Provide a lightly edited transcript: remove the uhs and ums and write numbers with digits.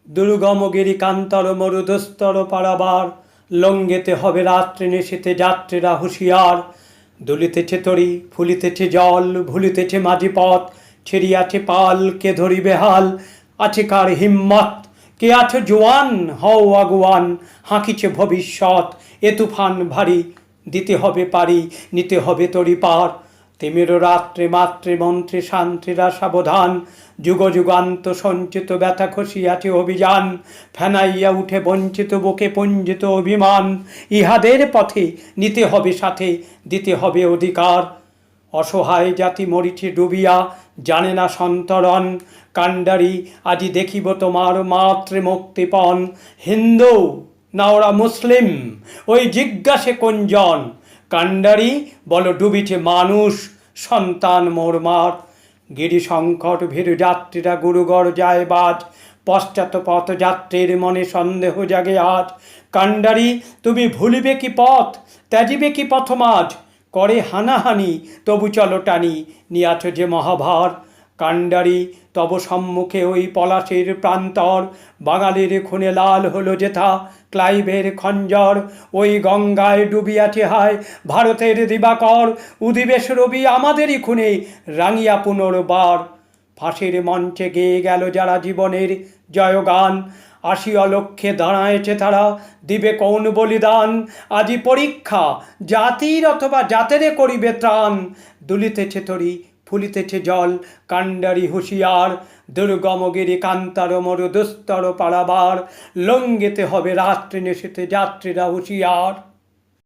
দুর্গম গিরিকান্তর মরুদুস্তর পারাবার, লঙ্ঘিতে হবে রাত্রি নিশীথে যাত্রীরা হুঁশিয়ার। দুলিতেছে তরি, ফুলিতেছে জল, ভুলিতেছে মাঝি পথ, ছিড়িয়াছে পাল, কে ধরিবে হাল? আছে কার হিম্মত? কে আছো জোয়ান? হও আগুয়ান, হাঁকিছে ভবিষ্যৎ। এ তুফান ভারী, দিতে হবে পারি, নিতে হবে তরি পার। তিমির রাত্রে মাতৃমন্ত্রী শান্তিরা সাবধান, যুগ যুগান্ত সঞ্চিত ব্যথা খসিয়াছে অভিযান। ফেনাইয়া উঠে বঞ্চিত বুকে পঞ্জিত অভিমান, ইহাদের পথে নিতে হবে সাথে, দিতে হবে অধিকার। অসহায় জাতি মরিছে ডুবিয়া, জানে না সন্তরণ। কাণ্ডারি আজি দেখিব তোমার মাতৃমুক্তিপণ। হিন্দু না ওরা মুসলিম, ওই জিজ্ঞাসে কোনজন? কাণ্ডারি বলো ডুবিছে মানুষ, সন্তান মোর মার। গিরি সংকট ভীরু যাত্রীরা গুরুগড় যায় বাজ, পশ্চাৎ পথ যাত্রীর মনে সন্দেহ জাগে আজ। কাণ্ডারি তুমি ভুলিবে কি পথ, ত্যাজিবে কি পথমাজ? করে হানাহানি তবু চলো টানি, নিয়াছ যে মহাভার। কাণ্ডারি তব সম্মুখে ওই পলাশির প্রান্তর, বাঙালির খুনে লাল হলো যেথা ক্লাইভের খঞ্জর। ওই গঙ্গায় ডুবিয়াছে হায় ভারতের দিবাকর, উদিবেশ রবি আমাদেরই খুনে রাঙিয়া পুনর্বার। ফাঁসির মঞ্চে গেয়ে গেল যারা জীবনের জয়গান, আসি অলক্ষ্যে দাঁড়ায়েছে তারা, দিবে কোন বলিদান? আজি পরীক্ষা জাতির অথবা জাতেরে করিবে ত্রাণ। দুলিতেছে তরি, ফুলিতেছে জল, কাণ্ডারি হুঁশিয়ার। দুর্গম গিরি কান্তার মরু দুস্তর পারাবার, লঙ্ঘিতে হবে রাত্রি নিশীথে যাত্রীরা হুঁশিয়ার।